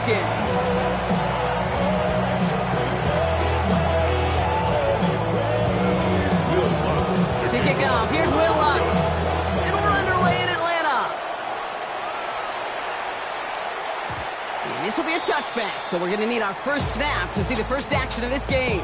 Falcons. To kick off, here's Will Lutz. And we're underway in Atlanta. And this will be a touchback, so we're going to need our first snap to see the first action of this game.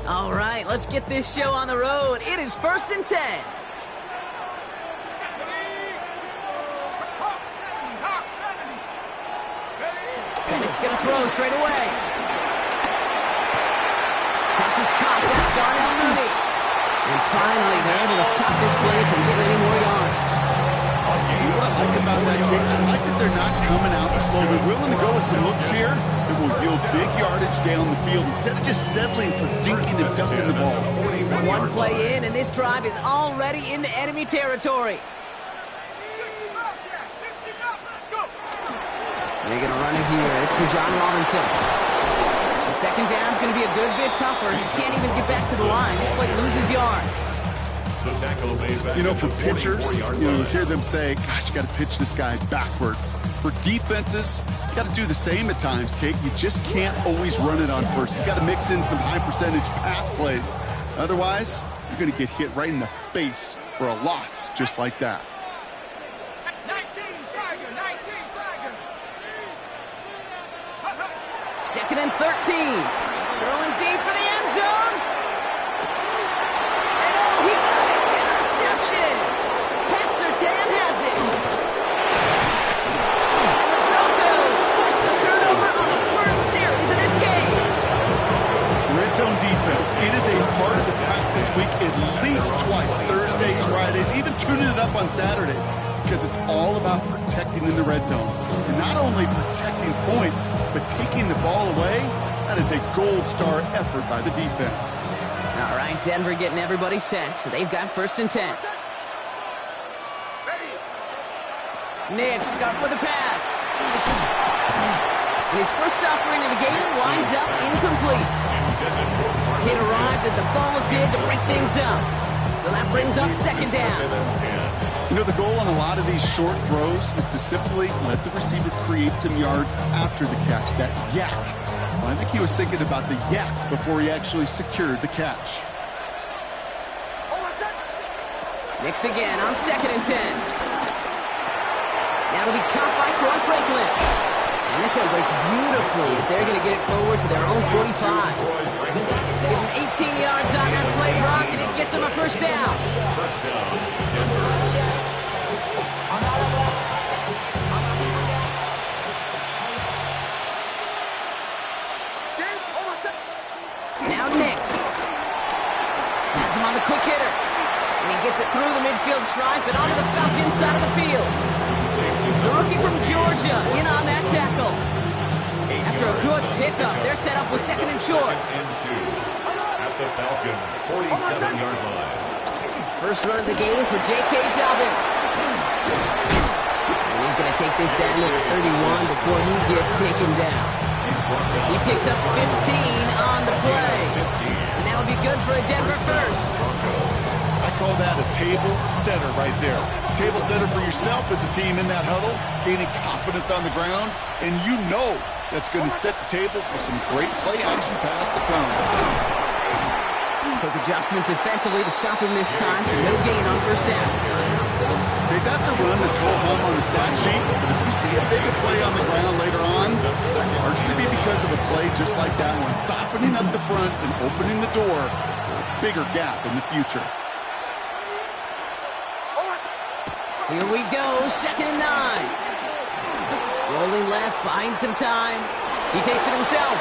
All right, let's get this show on the road. It is 1st and 10. Pennick's going to throw straight away. Pass is caught. That's Darnell Mooney. And finally, they're able to stop this play from getting any more yards. What I like about that game, I like that they're not coming out slow. They're willing to go with some looks here that will yield big yardage down the field instead of just settling for dinking and dunking the ball. One play in, and this drive is already into enemy territory. They're going to run it here. It's Bijan Robinson. And second down is going to be a good bit tougher. He can't even get back to the line. This play loses yards. You know, for pitchers, you hear them say, gosh, you got to pitch this guy backwards. For defenses, you got to do the same at times, Kate. You just can't always run it on first. You got to mix in some high percentage pass plays. Otherwise, you're going to get hit right in the face for a loss just like that. 2nd and 13. Throwing deep for the end zone. And oh, he got it. Interception. Pat Surtain has it. And the Broncos force the turnover on the first series of this game. Red zone defense. It is a part of the practice week at least twice. Thursdays, Fridays, even tuning it up on Saturdays. Because it's all about protecting in the red zone. And not only protecting points, but taking the ball away. That is a gold star effort by the defense. All right, Denver getting everybody set. So they've got 1st and 10. Nick, start with a pass. And his first offering of the game winds up incomplete. It arrived as the ball did to break things up. So that brings up 2nd down. You know, the goal on a lot of these short throws is to simply let the receiver create some yards after the catch, that yak. Well, I think he was thinking about the yak before he actually secured the catch. Knicks again on 2nd and 10. Now it'll be caught by Troy Franklin. And this one breaks beautifully as they're going to get it forward to their own 45. Give him 18 yards on that play, Brock, and it gets him a 1st down. First down, Denver. Now Knicks. Has him on the quick hitter. And he gets it through the midfield stripe and onto the Falcons side of the field. The rookie from Georgia in on that tackle. After a good pickup, they're set up with 2nd and short. At the Falcons' 47-yard line. First run of the game for J.K. Dobbins. And he's going to take this down to the 31 before he gets taken down. He picks up 15 on the play. And that'll be good for a Denver first. I call that a table setter right there. Table setter for yourself as a team in that huddle, gaining confidence on the ground, and you know that's going to set the table for some great play action pass to come. Quick adjustment defensively to stop him this time, so no gain on 1st down. Okay, that's a run that's ho-hum on the stat sheet, but if you see a bigger play on the ground later on, largely be because of a play just like that one, softening up the front and opening the door for a bigger gap in the future. Here we go, 2nd and 9. Rolling left, buying some time. He takes it himself.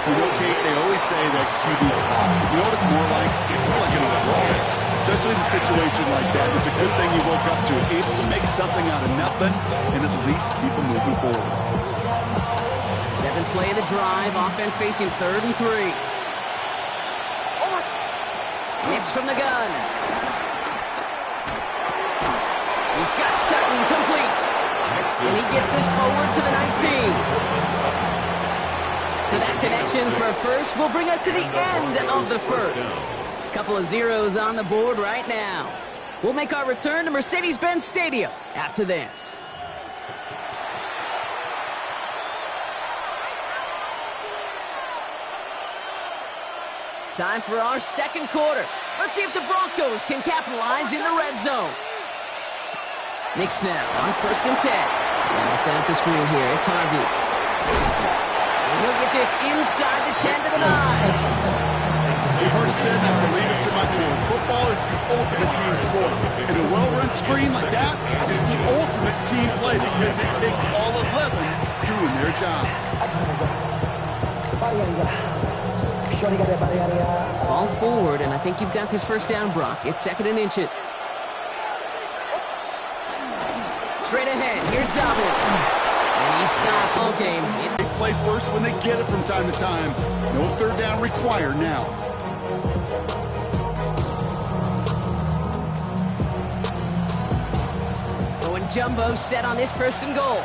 You know, Kate, they always say that QB clock. You know what it's more like? It's more like an overall. Especially in a situation like that. It's a good thing you woke up to it. Able to make something out of nothing and at least keep them moving forward. 7th play of the drive. Offense facing 3rd and 3. Knicks from the gun. He's got Sutton complete. And he gets this forward to the 19. So that connection for first will bring us to the end of the first. Couple of zeros on the board right now. We'll make our return to Mercedes-Benz Stadium after this. Time for our second quarter. Let's see if the Broncos can capitalize in the red zone. Knicks now on 1st and 10. And I'll set up the screen here. It's Harvey. And he'll get this inside the 10 to the 9. You've heard it said, and I believe it to my core. Football is the ultimate team sport. And a well-run screen like that is the ultimate team play because it takes all 11 doing their job. Fall forward, and I think you've got this first down, Brock. It's 2nd and inches. Straight ahead, here's Dobbins. And he's stopped all game. They play first when they get it from time to time. No third down required now. Going jumbo set on this 1st and goal.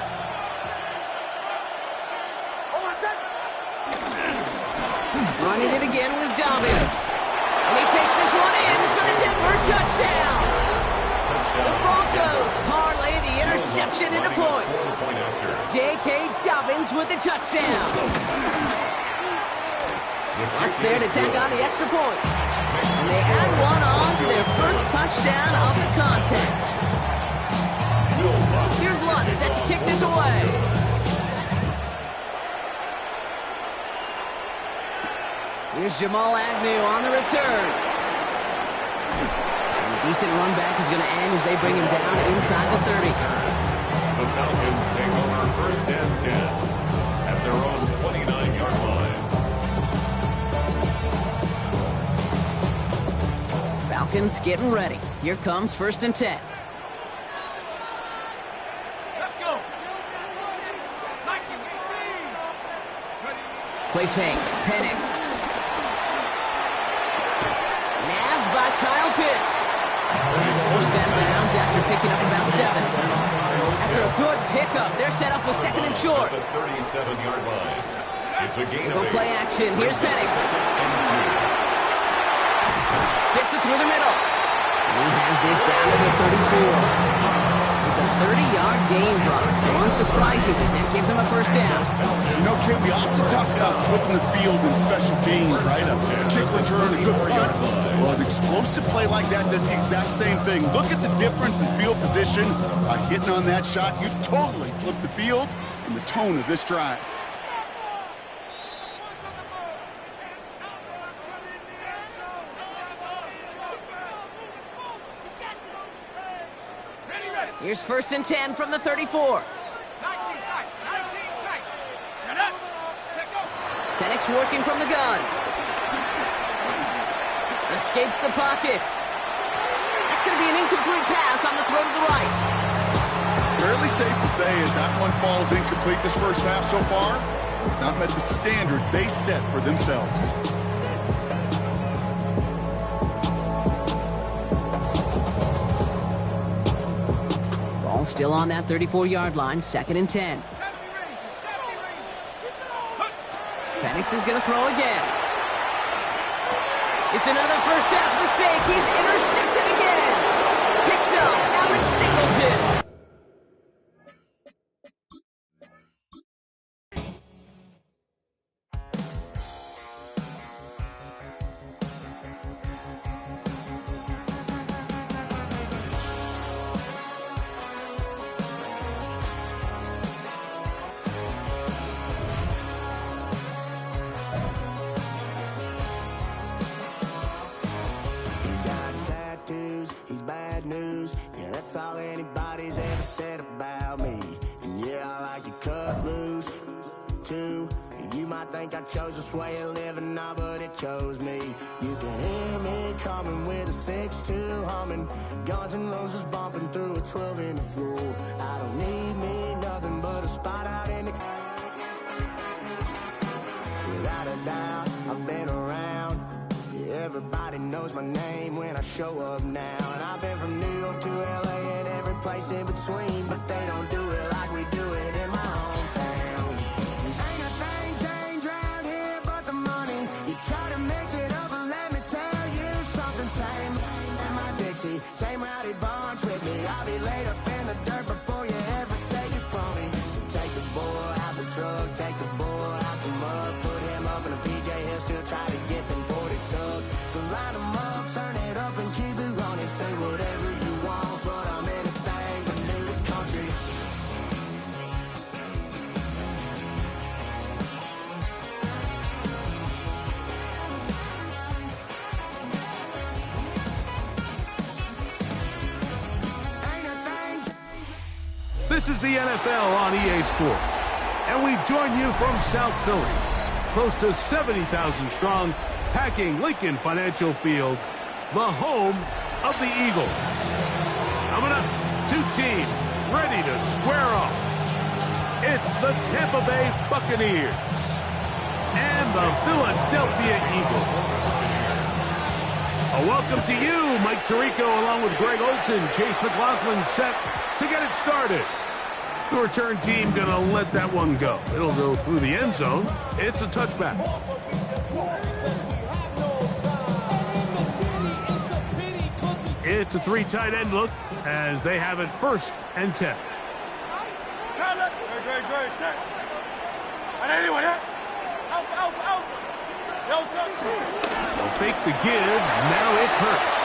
Running it again with Dobbins. And he takes this one in for the Denver touchdown. The Broncos parlay the interception into points. J.K. Dobbins with the touchdown. That's there to tack on the extra point. And they add one on to their first touchdown of the contest. Here's Lutz set to kick this away. Here's Jamal Agnew on the return. And a decent run back is going to end as they bring him down inside the 30. The Falcons take over 1st and 10 at their own 29-yard line. Falcons getting ready. Here comes 1st and 10. Let's go. Play fake. Penix. By Kyle Pitts. He's forced that bounds after picking up about 7. After a good pickup, they're set up with 2nd and short. The 37-yard line. It's a gain We'll of go play 8. action. Here's Penix. Fits it through the middle. And he has this down to the 34. It's a 30-yard gain, Brock, so unsurprisingly, that gives him a first down. You know, Kid, we often talk about flipping the field in special teams, right? A kick return, a good punt. Well, an explosive play like that does the exact same thing. Look at the difference in field position. By hitting on that shot, you've totally flipped the field and the tone of this drive. Here's 1st and 10 from the 34. 19 tight. 19 tight. Shut up. Penix working from the gun. Escapes the pocket. That's going to be an incomplete pass on the throw to the right. Fairly safe to say as that one falls incomplete this first half so far, it's not met the standard they set for themselves. Ball still on that 34-yard line, 2nd and 10. Penix is going to throw again. It's another first half mistake. He's intercepted again. Picked up, Alex Singleton. He's bad news, yeah, that's all anybody's ever said about me. And yeah, I like to cut loose, too. You might think I chose this way of living now, but it chose me. You can hear me coming with a 6-2 humming, Guns N' Roses bumping through a 12 in the floor. I don't need me nothing but a spot out in the... Without a doubt, I've been around. Everybody knows my name when I show up now. And I've been from New York to LA and every place in between, but they don't do it like we do it in my hometown. 'Cause ain't a thing changed round This is the NFL on EA Sports, and we join you from South Philly, close to 70,000 strong, packing Lincoln Financial Field, the home of the Eagles. Coming up, two teams ready to square off. It's the Tampa Bay Buccaneers and the Philadelphia Eagles. A welcome to you, Mike Tirico, along with Greg Olson. Chase McLaughlin set to get it started. The return team going to let that one go. It'll go through the end zone. It's a touchback. It's a three tight end look as they have it 1st and 10. They'll fake the give. Now it's Hurts.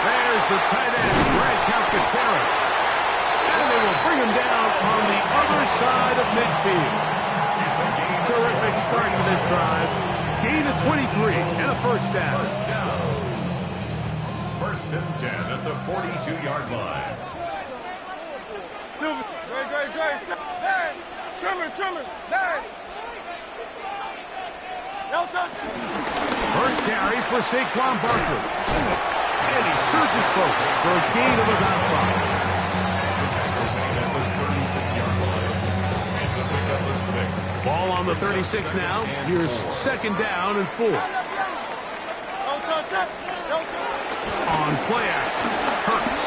There's the tight end, Brad Calcaterra. And they will bring him down on the other side of midfield. Terrific start to this drive. Gain of 23 and a first down. 1st and 10 at the 42-yard line. First carry for Saquon Barkley. And he surges forward for a gain of about 5. Ball on the 36 now. Here's 2nd down and 4. On play action, Hurts.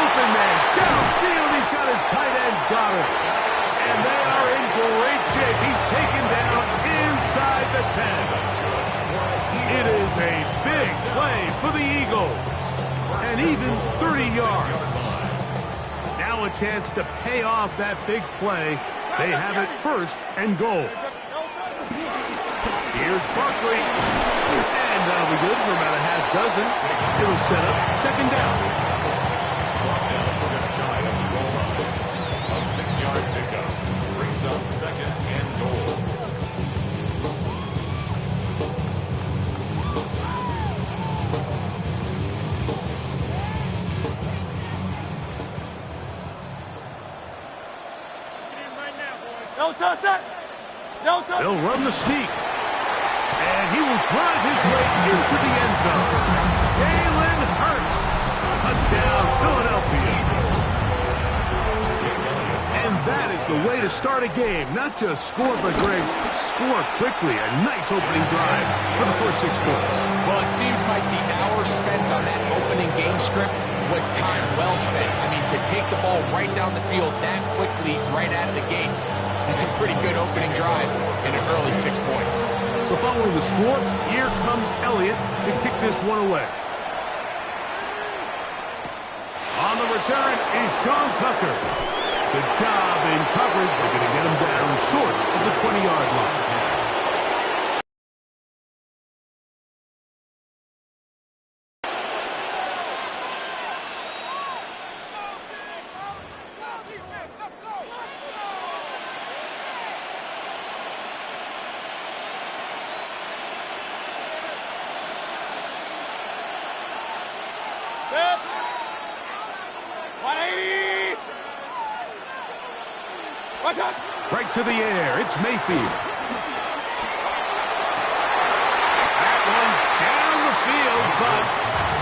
Open man, downfield. He's got his tight end, Goddard. And they are in great shape. He's taken down inside the 10. It is a big play for the Eagles. And even 30 yards. Now a chance to pay off that big play. They have it 1st and goal. Here's Barkley. And that'll be good for about a half dozen. It'll set up 2nd down. A 6-yard pickup brings up 2nd and goal. They'll run the sneak. And he will drive his way into the end zone. Jalen Hurts. Touchdown, Philadelphia. And that is the way to start a game. Not just score, but Greg, score quickly. A nice opening drive for the first 6 points. Well, it seems like the hour spent on that opening game script was time well spent. I mean, to take the ball right down the field that quickly, right out of the gates, it's a pretty good opening drive in an early 6 points. So following the score, here comes Elliott to kick this one away. On the return is Sean Tucker. Good job in coverage. They're going to get him down short of the 20-yard line. Right to the air. It's Mayfield. That one down the field, but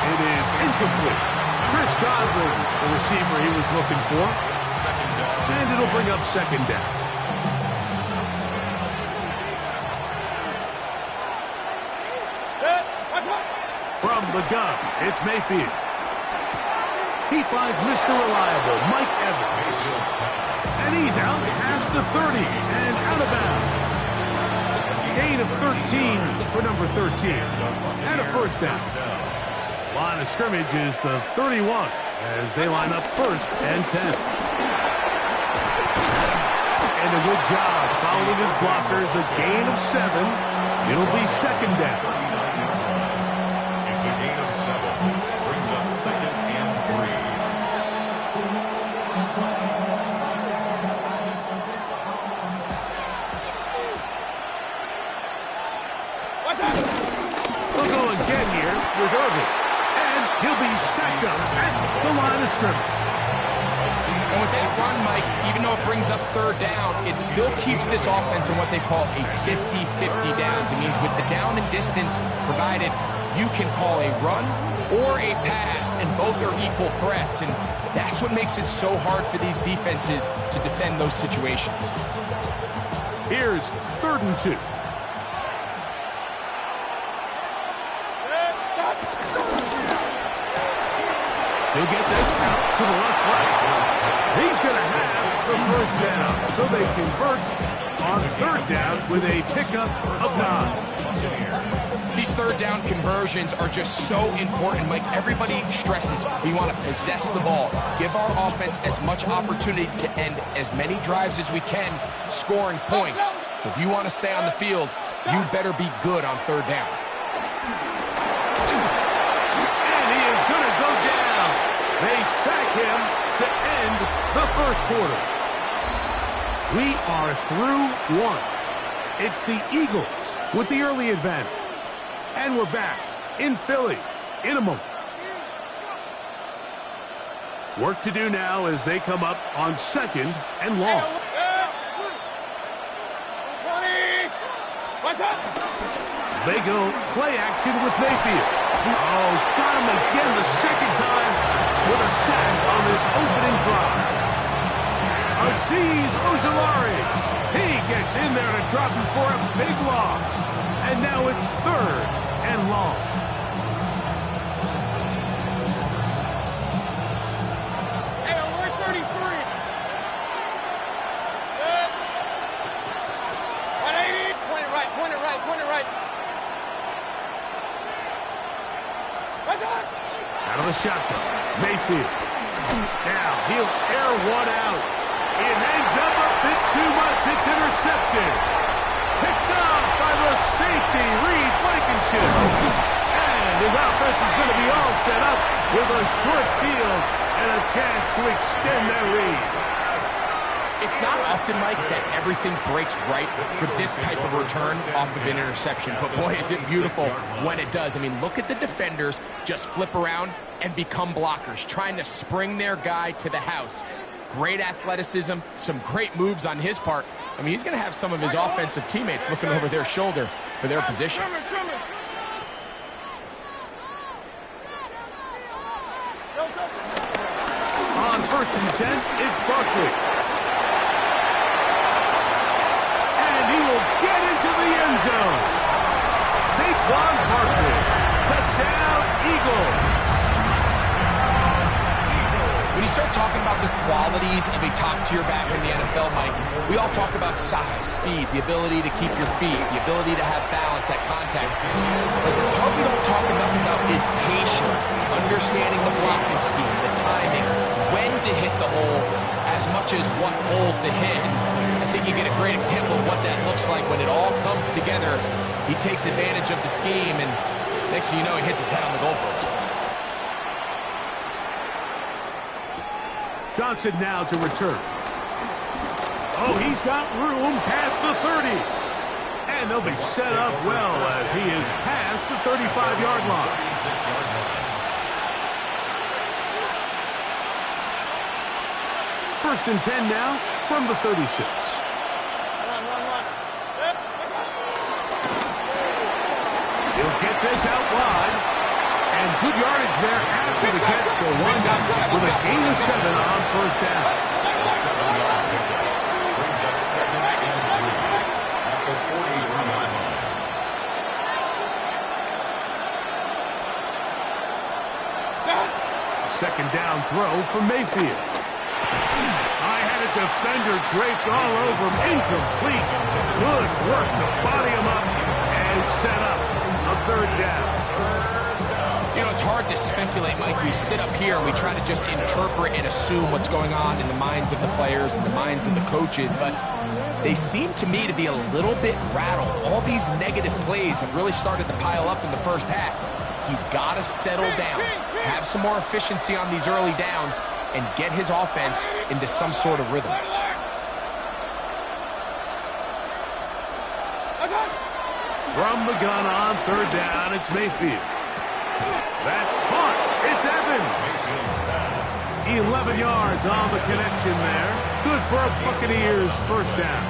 it is incomplete. Chris Godwin's the receiver he was looking for. And it'll bring up 2nd down. From the gun, it's Mayfield. He finds Mr. Reliable, Mike Evans. And he's out past the 30 and out of bounds. Gain of 13 for number 13. And a first down. Line of scrimmage is the 31 as they line up 1st and 10. And a good job following his blockers. A gain of 7. It'll be 2nd down. It's a gain of 7. Brings up 2nd and 3. They'll go again here with Irvin. And He'll be stacked up at the line of scrimmage. And with that run, Mike, even though it brings up third down, it still keeps this offense in what they call a 50-50 downs. It means with the down and distance provided, you can call a run or a pass, and both are equal threats. And that's what makes it so hard for these defenses to defend those situations. Here's 3rd and 2. He'll get this out to the left flank. He's going to have the first down, so they convert on 3rd down with a pickup of 9. These 3rd down conversions are just so important. Like everybody stresses, we want to possess the ball, give our offense as much opportunity to end as mmany drives as we can, scoring points. So if you want to stay on the field, you better be good on 3rd down. And he is going to go down. They sack him to end the first quarter. We are through 1. It's the Eagles with the early advantage. And we're back in Philly in a moment. Work to do now as they come up on 2nd and long. They go play action with Mayfield. Oh, got him again the 2nd time with a sack on this opening drive. Azeez Ojulari. He gets in there to drop him for a big loss. And now it's 3rd and long. Hey, we're 33. 180. Point it right, point it right, point it right. Out of the shotgun, Mayfield. Now he'll air one out. It hangs up a bit too much. It's intercepted. Picked off by the safety, Reed Blankenship. And his offense is going to be all set up with a short field and a chance to extend their lead. It's not often, Mike, that everything breaks right for this type of return off of an interception. But boy, is it beautiful when it does. I mean, look at the defenders just flip around and become blockers, trying to spring their guy to the house. Great athleticism, some great moves on his part. I mean, he's going to have some of his offensive teammates looking over their shoulder for their position. On 1st and 10, it's Barkley. And he will get into the end zone. Saquon Barkley. Touchdown, Eagles. When you start talking about the qualities of a top-tier back in the NFL, Mike, we all talk about size, speed, the ability to keep your feet, the ability to have balance at contact. But the part we don't talk enough about is patience, understanding the blocking scheme, the timing, when to hit the hole, as much as what hole to hit. I think you get a great example of what that looks like when it all comes together. He takes advantage of the scheme, and next thing you know, he hits his head on the goalpost. Johnson now to return. Oh, he's got room past the 30. And they'll be set up well as he is past the 35-yard line. First and 10 now from the 36. He'll get this out wide. And good yardage there after the catch for one with a gain of 7 on 1st down. Second down throw for Mayfield. I had a defender draped all over him. Incomplete. Good work to body him up and set up a 3rd down. You know, it's hard to speculate, Mike. We sit up here and we try to just interpret and assume what's going on in the minds of the players and the minds of the coaches, but they seem to me to be a little bit rattled. All these negative plays have really started to pile up in the first half. He's got to settle down, have some more efficiency on these early downs, and get his offense into some sort of rhythm. From the gun on 3rd down, it's Mayfield. That's caught. It's his pass. 11 yards on the connection there. Good for a Buccaneers first down.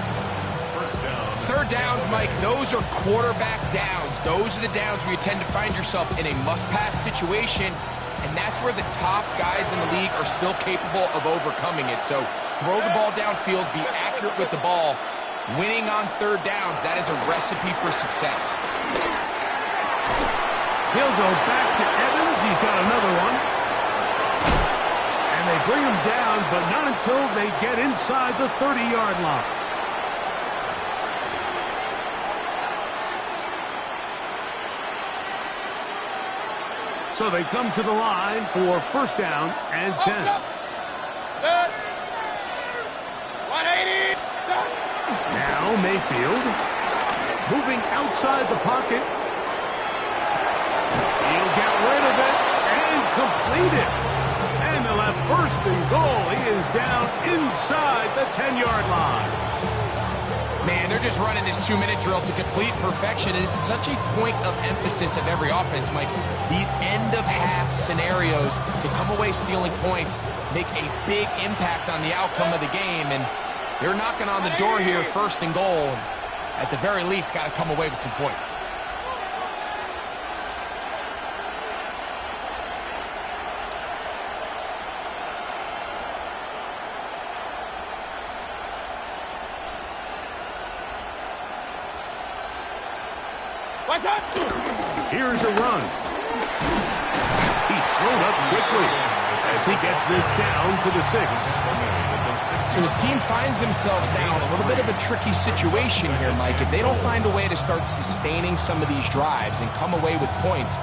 First down. Third downs, Mike, those are quarterback downs. Those are the downs where you tend to find yourself in a must-pass situation, and that's where the top guys in the league are still capable of overcoming it. So throw the ball downfield, be accurate with the ball. Winning on third downs, that is a recipe for success. He'll go back to Evans. He's got another one. And they bring him down, but not until they get inside the 30-yard line. So they come to the line for first down and 10. 180. Now Mayfield moving outside the pocket. He'll get rid of it and complete it. And they'll have first and goal. He is down inside the 10-yard line. Man, they're just running this 2-minute drill to complete perfection. It is such a point of emphasis of every offense, Mike. These end-of-half scenarios to come away stealing points make a big impact on the outcome of the game. And they're knocking on the door here, first and goal. At the very least, got to come away with some points. Here's a run. He's slowed up quickly as he gets this down to the 6. So his team finds themselves now in a little bit of a tricky situation here, Mike. If they don't find a way to start sustaining some of these drives and come away with points,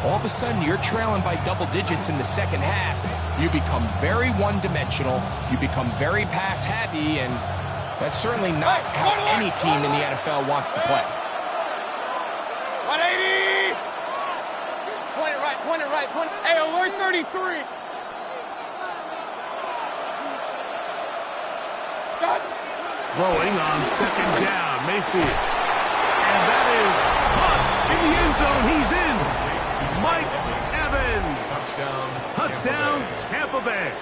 all of a sudden you're trailing by double digits in the second half. You become very one-dimensional. You become very pass-happy, and that's certainly not how any team in the NFL wants to play. 180. Point it right, point it right, point it. Hey, alert 33. Stop. Throwing on second down, Mayfield. And that is caught in the end zone. He's in. Mike Evans. Touchdown. Touchdown, Tampa Bay.